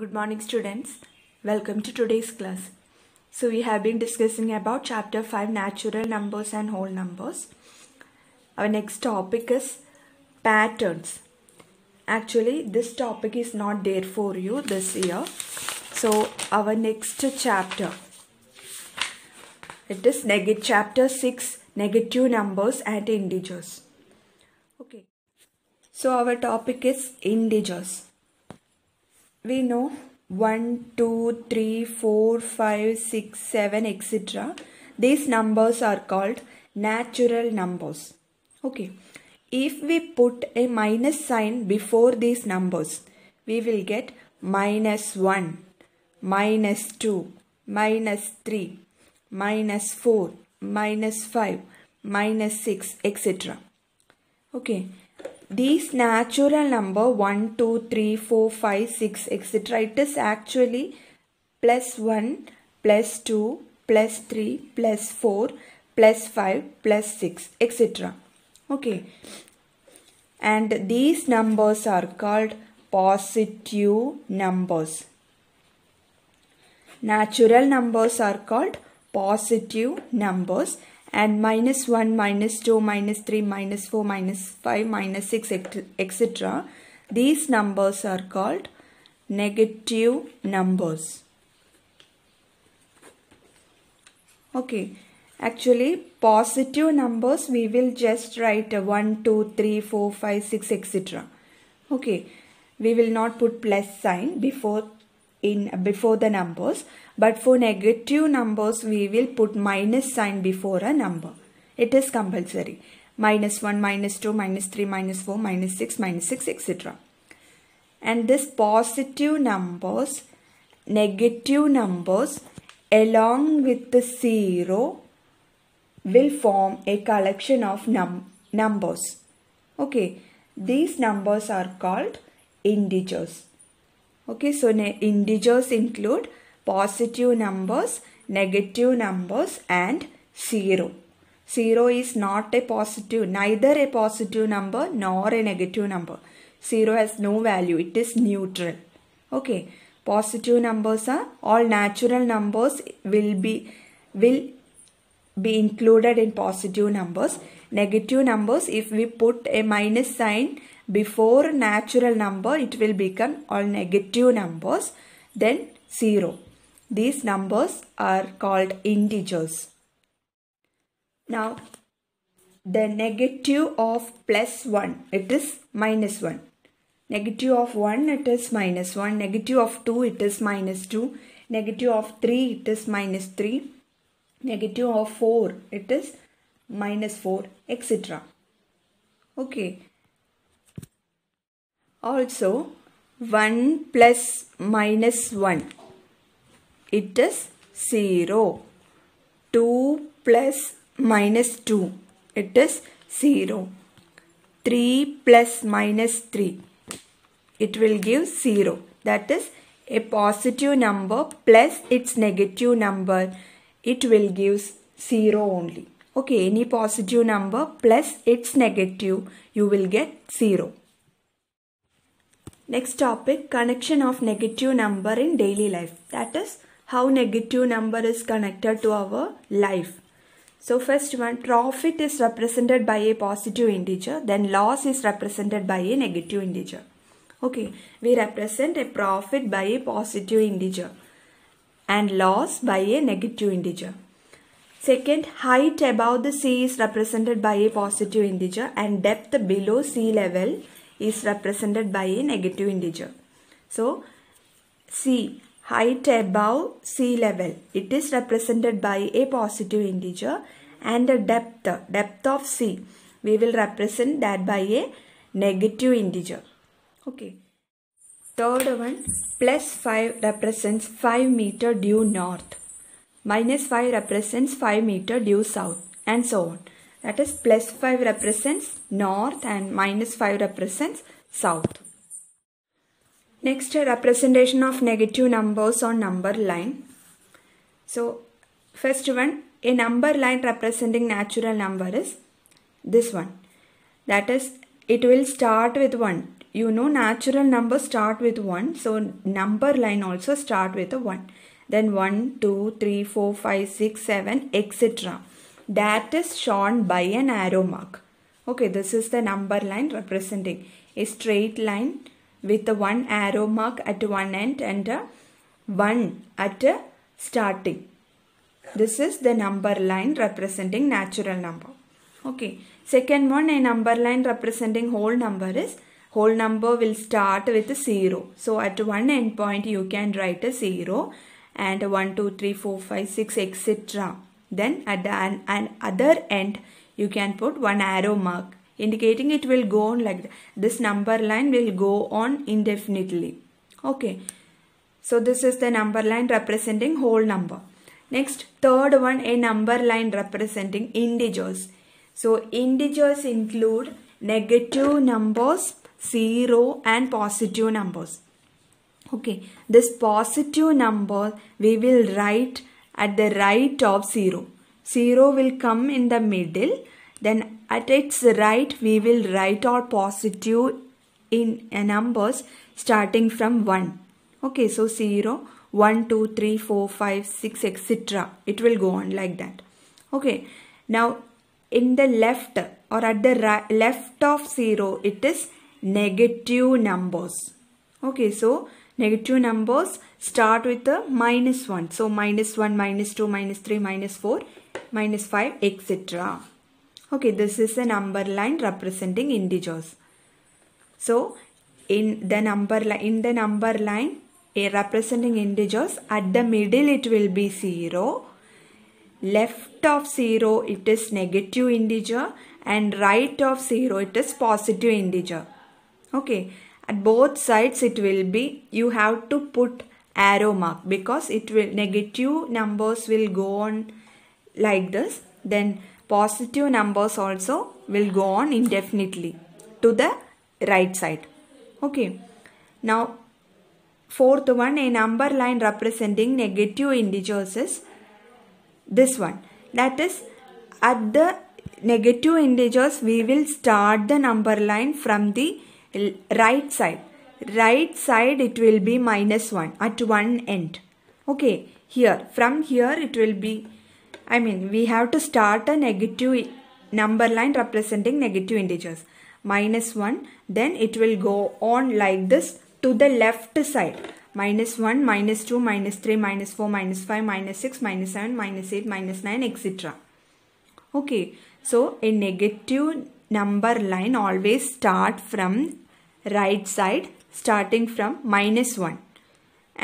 Good morning students. Welcome to today's class. So we have been discussing about chapter 5 natural numbers and whole numbers. Our next topic is patterns. Actually this topic is not there for you this year. So our next chapter, it is chapter 6, negative numbers and integers. Okay. So our topic is integers. We know 1, 2, 3, 4, 5, 6, 7, etc. These numbers are called natural numbers. Okay. If we put a minus sign before these numbers, we will get minus 1, minus 2, minus 3, minus 4, minus 5, minus 6, etc. Okay. These natural number 1, 2, 3, 4, 5, 6, etc. It is actually plus 1, plus 2, plus 3, plus 4, plus 5, plus 6, etc. Okay. And these numbers are called positive numbers. Natural numbers are called positive numbers. And minus 1, minus 2, minus 3, minus 4, minus 5, minus 6, etc. These numbers are called negative numbers. Okay. Actually, positive numbers we will just write 1, 2, 3, 4, 5, 6, etc. Okay. We will not put plus sign before the numbers, but for negative numbers we will put minus sign before a number. It is compulsory. Minus 1, minus 2, minus 3, minus 4, minus 6, etc. And this positive numbers, negative numbers along with the 0 will form a collection of numbers. Okay, these numbers are called integers. Okay, so integers include positive numbers, negative numbers and 0. 0 is not a positive, neither a positive number nor a negative number. 0 has no value, it is neutral. Okay, positive numbers are all natural numbers will be included in positive numbers. Negative numbers, if we put a minus sign before natural number, it will become all negative numbers. Then 0. These numbers are called integers. Now, the negative of plus 1, it is minus 1. Negative of 1, it is minus 1. Negative of 2, it is minus 2. Negative of 3, it is minus 3. Negative of 4, it is minus 4, etc. Okay. Also, 1 plus minus 1, it is 0. 2 plus minus 2, it is 0. 3 plus minus 3, it will give 0. That is a positive number plus its negative number, it will give 0 only. Okay, any positive number plus its negative, you will get 0. Next topic, connection of negative number in daily life. That is how negative number is connected to our life. So first one, profit is represented by a positive integer. Then loss is represented by a negative integer. Okay, we represent a profit by a positive integer and loss by a negative integer. Second, height above the sea is represented by a positive integer and depth below sea level is represented by a negative integer. So, sea, height above sea level, it is represented by a positive integer, and the depth of sea, we will represent that by a negative integer. Okay. Third one, plus 5 represents 5 meter due north. Minus 5 represents 5 meter due south, and so on. That is, plus 5 represents north and minus 5 represents south. Next, representation of negative numbers on number line. So, first one, a number line representing natural number is this one. That is, it will start with 1. you know natural numbers start with 1. So number line also start with a 1. Then 1, 2, 3, 4, 5, 6, 7, etc. That is shown by an arrow mark. Okay, this is the number line representing a straight line with a 1 arrow mark at one end and a 1 at a starting. This is the number line representing natural number. Okay. Second one, a number line representing whole number is whole number will start with 0. So at one end point you can write a 0 and 1, 2, 3, 4, 5, 6, etc. Then at the other end you can put 1 arrow mark indicating it will go on like that. This number line will go on indefinitely. Okay. So this is the number line representing whole number. Next, third one, a number line representing integers. So integers include negative numbers, 0 and positive numbers. Okay, this positive number we will write at the right of 0. 0 will come in the middle. Then at its right we will write our positive in numbers starting from 1. Okay, so 0, 1, 2, 3, 4, 5, 6, etc. It will go on like that. Okay, now in the left or at the left of 0 it is negative numbers. Okay, so negative numbers start with the -1. So -1, -2, -3, -4, -5, etc. Okay, this is a number line representing integers. So in the number line representing integers, at the middle it will be 0. Left of 0 it is negative integer and right of 0 it is positive integer. Okay, at both sides it will be, you have to put arrow mark because it will, negative numbers will go on like this. Then positive numbers also will go on indefinitely to the right side. Okay, now fourth one, a number line representing negative integers is this one. That is, at the negative integers we will start the number line from the right side. Right side it will be -1 at one end. Okay, here, from here it will be, we have to start a negative number line representing negative integers. -1, then it will go on like this to the left side. -1, -2, -3, -4, -5, -6, -7, -8, -9, etc. Okay, so a negative number line always start from right side starting from -1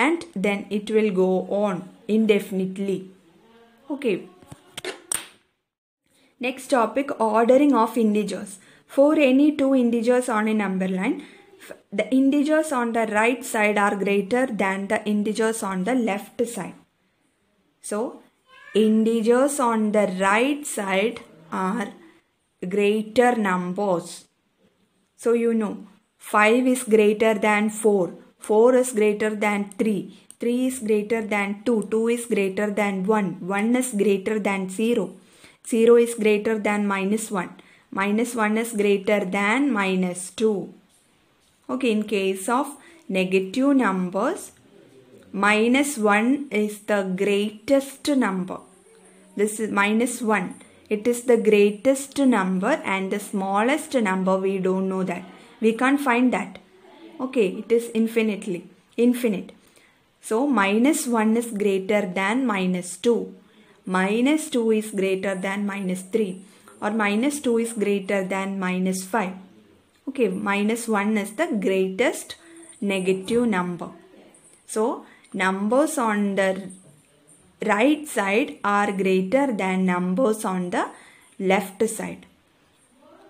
and then it will go on indefinitely. Okay. Next topic, ordering of integers. For any two integers on a number line, the integers on the right side are greater than the integers on the left side. So, integers on the right side are greater numbers. So, you know, 5 is greater than 4, 4 is greater than 3, 3 is greater than 2, 2 is greater than 1, 1 is greater than 0, 0 is greater than -1, -1 is greater than -2. Okay, in case of negative numbers, -1 is the greatest number. This is -1. It is the greatest number and the smallest number we don't know that. We can't find that. Okay, it is infinite. So -1 is greater than -2. -2 is greater than -3 or -2 is greater than -5. Okay, -1 is the greatest negative number. So numbers on the right side are greater than numbers on the left side.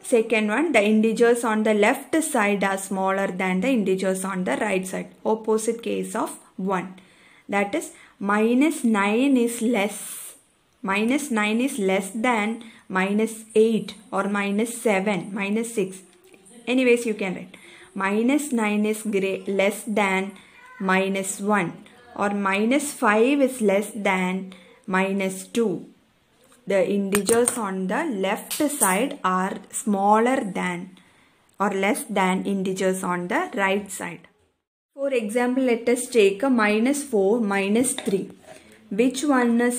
Second one, the integers on the left side are smaller than the integers on the right side. Opposite case of 1. That is, -9 is less. -9 is less than -8 or -7, -6. Anyways, you can write. -9 is less than -1 or -5 is less than -2. The integers on the left side are smaller than or less than integers on the right side. For example, let us take a -4, -3. Which one is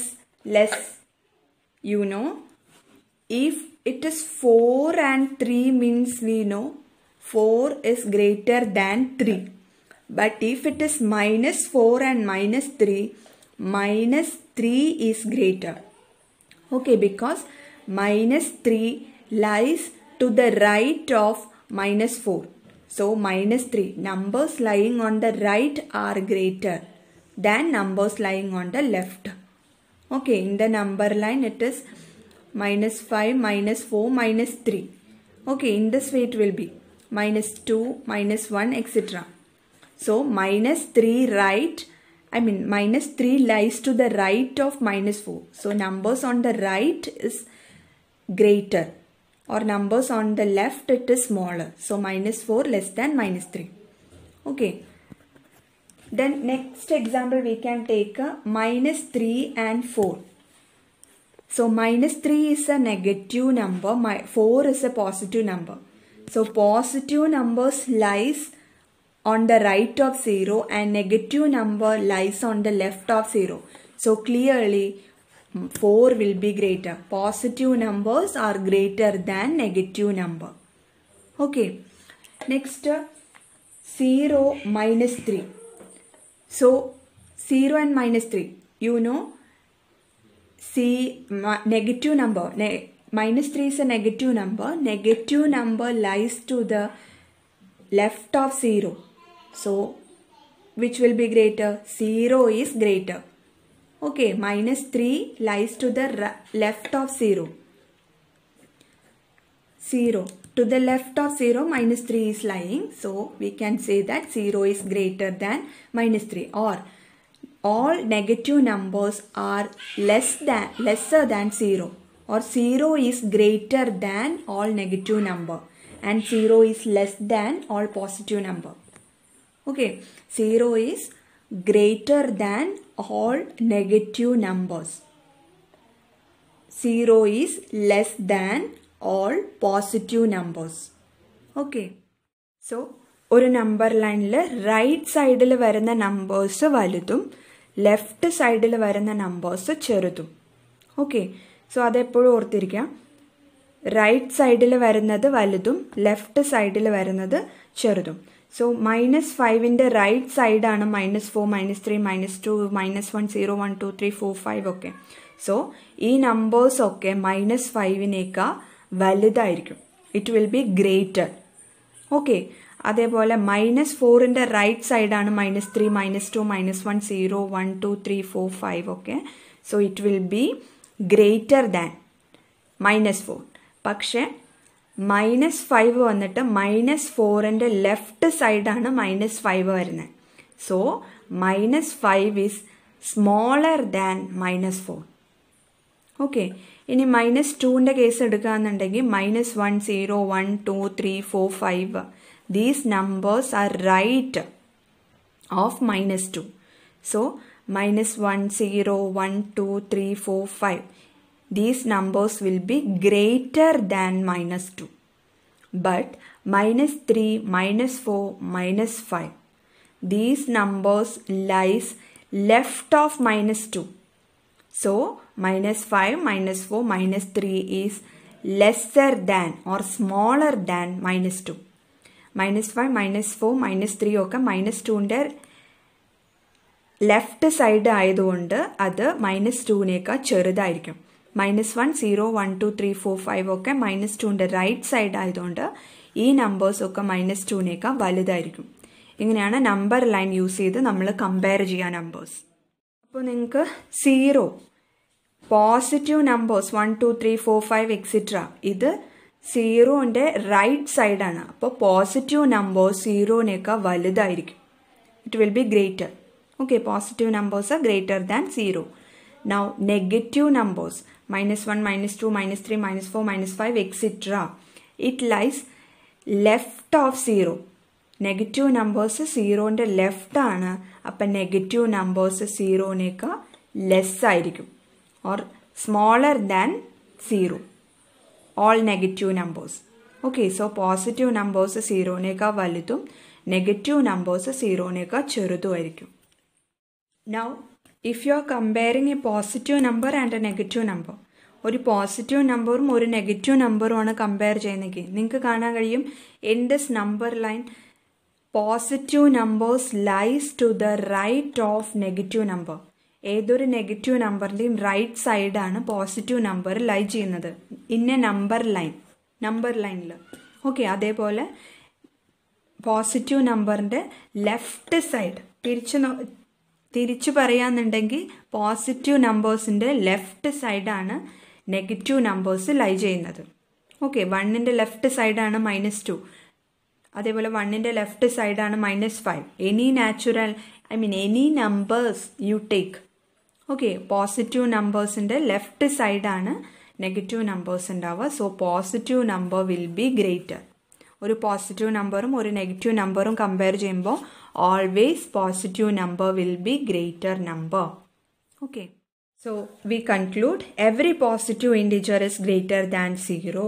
less? You know, if it is 4 and 3 means we know 4 is greater than 3. But if it is -4 and -3, -3 is greater. Okay, because -3 lies to the right of -4. So -3, numbers lying on the right are greater than numbers lying on the left. Okay, in the number line it is -5, -4, -3. Okay, in this way it will be -2, -1, etc. So -3 lies to the right of -4. So numbers on the right is greater, or numbers on the left it is smaller. So -4 less than -3. Okay. Then next example we can take a -3 and 4. So -3 is a negative number, 4 is a positive number. So positive numbers lies on the right of 0 and negative number lies on the left of 0. So clearly 4 will be greater. Positive numbers are greater than negative number. Okay. Next 0, -3. So 0 and -3. You know, negative number. -3 is a negative number. Negative number lies to the left of 0. So which will be greater? 0 is greater. Okay, -3 lies to the left of 0. 0. To the left of 0, -3 is lying. So we can say that 0 is greater than -3. Or all negative numbers are lesser than 0. Or 0 is greater than all negative number. And 0 is less than all positive number. Okay, 0 is greater than all negative numbers. 0 is less than all positive numbers. Okay. So, ഒരു number ലൈനിൽ right സൈഡിൽ വരുന്ന numbers വലുതും left സൈഡിൽ വരുന്ന numbers ചെറുതും. Okay, so അതെപ്പോഴും ഓർത്തിരിക്കാം. Right സൈഡിൽ വരുന്നത് വലുതും ലെഫ്റ്റ് സൈഡിൽ വരുന്നത് ചെറുതും. സോ -5ന്റെ റൈറ്റ് സൈഡാണ് -4, -3, -2, -1, 0, 1, 2, 3, 4, 5 ഒക്കെ. സോ ഈ നമ്പേഴ്സ് ഒക്കെ -5നേക്കാൾ വലുതായിരിക്കും. It will be greater. Okay, അതേപോലെ -4ന്റെ റൈറ്റ് സൈഡാണ് -3, -2, -1, 0, 1, 2, 3, 4, 5 ഒക്കെ. So it will be greater than -4. പക്ഷെ -5 വന്നിട്ട് -4ന്റെ ലെഫ്റ്റ് സൈഡാണ് -5 വരുന്നത്. So -5 is smaller than -4. Okay, ഇനി -2ന്റെ കേസ് എടുക്കുകയാണെന്നുണ്ടെങ്കിൽ -1, 0, 1, 2, 3, 4, 5 these numbers are right of -2. So -1, 0, 1, 2, 3, 4, 5 these numbers will be greater than -2. But -3, -4, -5 these numbers lies left of -2. So -5, -4, -3 is lesser than or smaller than -2. -5, -4, -3 ഒക്കെ -2ന്റെ left side ആയതുകൊണ്ട് അത് -2നേക്കാൾ ചെറുതായിരിക്കും. -1, 0, 1, 2, 3, 4, 5 ഒക്കെ -2ന്റെ right side ആയതുകൊണ്ട് ഈ numbers ഒക്കെ -2നേക്കാൾ വലുതായിരിക്കും. ഇങ്ങനെയാണ് നമ്പർ ലൈൻ യൂസ് ചെയ്ത് നമ്മൾ കമ്പയർ ചെയ്യാൻ നമ്പേഴ്സ്. അപ്പോൾ നിങ്ങൾക്ക് 0 പോസിറ്റീവ് നമ്പേഴ്സ് 1, 2, 3, 4, 5 എക്സെട്ര ഇത് 0ന്റെ റൈറ്റ് സൈഡാണ്. അപ്പോൾ പോസിറ്റീവ് നമ്പേഴ്സ് 0നേക്കാൾ വലുതായിരിക്കും. It will be greater. Okay, positive numbers are greater than 0. Now, negative numbers, -1, -2, -3, -4, -5, etc. It lies left of 0. Negative numbers 0ന്റെ left ആണ്. അപ്പം നെഗറ്റീവ് നമ്പേഴ്സ് 0നേക്കാൾ ലെസ് ആയിരിക്കും. Or smaller than 0. All negative numbers. Okay, so positive numbers 0നേക്കാൾ വലുതും negative numbers 0നേക്കാൾ ചെറുതുമായിരിക്കും. Now, if you are comparing a positive number and a negative number, ഒരു positive നമ്പറും ഒരു negative നമ്പറുമാണ് compare ചെയ്യുന്നതെങ്കിൽ നിങ്ങൾക്ക് കാണാൻ കഴിയും in this number line positive numbers lies to the right of negative number. ഏതൊരു നെഗറ്റീവ് നമ്പറിൻ്റെയും റൈറ്റ് സൈഡാണ് പോസിറ്റീവ് നമ്പർ ലൈ ചെയ്യുന്നത് ഇൻ എ നമ്പർ ലൈനിൽ. ഓക്കെ, അതേപോലെ പോസിറ്റീവ് നമ്പറിൻ്റെ ലെഫ്റ്റ് സൈഡ് തിരിച്ചു പറയാന്നുണ്ടെങ്കിൽ പോസിറ്റീവ് നമ്പേഴ്സിൻ്റെ ലെഫ്റ്റ് സൈഡാണ് നെഗറ്റീവ് നമ്പേഴ്സ് ലൈ ചെയ്യുന്നത്. ഓക്കെ, 1ൻ്റെ ലെഫ്റ്റ് സൈഡാണ് -2, അതേപോലെ 1ൻ്റെ ലെഫ്റ്റ് സൈഡാണ് -5. Any numbers you take. Okay, positive നമ്പേഴ്സിൻ്റെ ലെഫ്റ്റ് സൈഡാണ് നെഗറ്റീവ് നമ്പേഴ്സ് ഉണ്ടാവുക. So positive number will be greater. ഒരു പോസിറ്റീവ് നമ്പറും ഒരു നെഗറ്റീവ് നമ്പറും കമ്പയർ ചെയ്യുമ്പോൾ always positive number will be greater number. Okay, so we conclude every positive integer is greater than 0.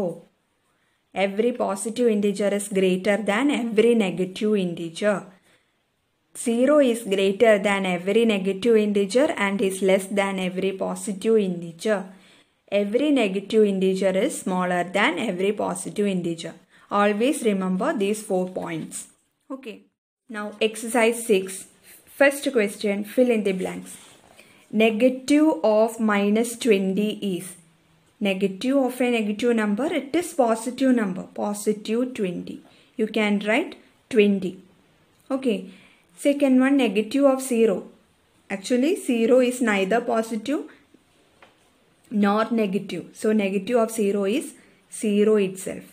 Every positive integer is greater than every negative integer. 0 is greater than every negative integer and is less than every positive integer. Every negative integer is smaller than every positive integer. Always remember these 4 points. Okay. Now exercise 6. First question, fill in the blanks. Negative of -20 is. Negative of a negative number, it is positive number, positive 20. You can write 20. Okay. Second one, negative of 0. Actually 0 is neither positive nor negative. So negative of 0 is 0 itself.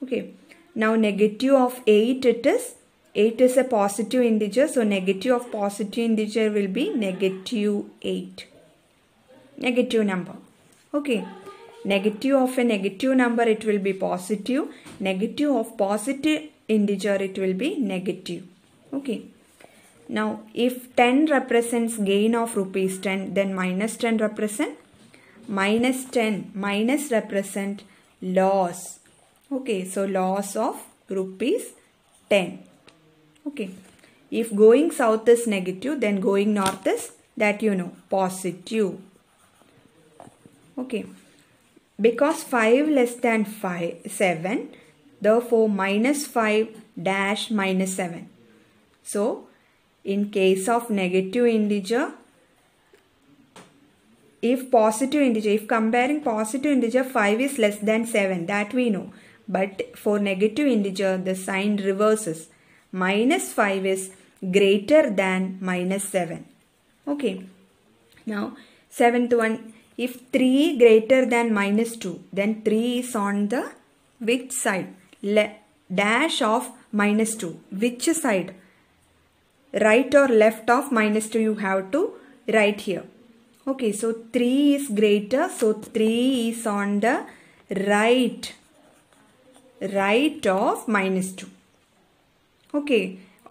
Okay. Now negative of 8, it is a positive integer, so negative of positive integer will be -8. Negative number. Okay. Negative of a negative number, it will be positive. Negative of positive integer, it will be negative. Okay. Now, if 10 represents gain of ₹10, then -10 represent minus represent loss. Okay, so loss of ₹10. Okay, if going south is negative, then going north is, that you know, positive. Okay, because 5 less than 7, therefore -5 dash -7. So in case of negative integer, if comparing positive integer, 5 is less than 7, that we know. But for negative integer, the sign reverses. -5 is greater than -7. Okay. Now, 7th one, if 3 greater than -2, then 3 is on the which side? Dash of -2. Which side? Right or left of -2 you have to write here. Okay, so 3 is greater, so 3 is on the right of -2. Okay,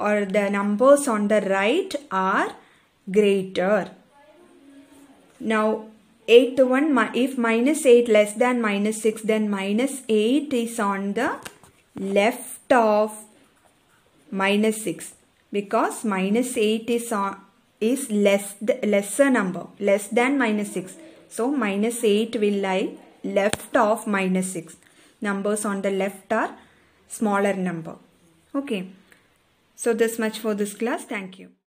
or the numbers on the right are greater. Now 8th one, if -8 less than -6, then -8 is on the left of -6, because -8 is lesser number, less than -6. So -8 will lie left of -6. Numbers on the left are smaller number. Okay. So this much for this class. Thank you.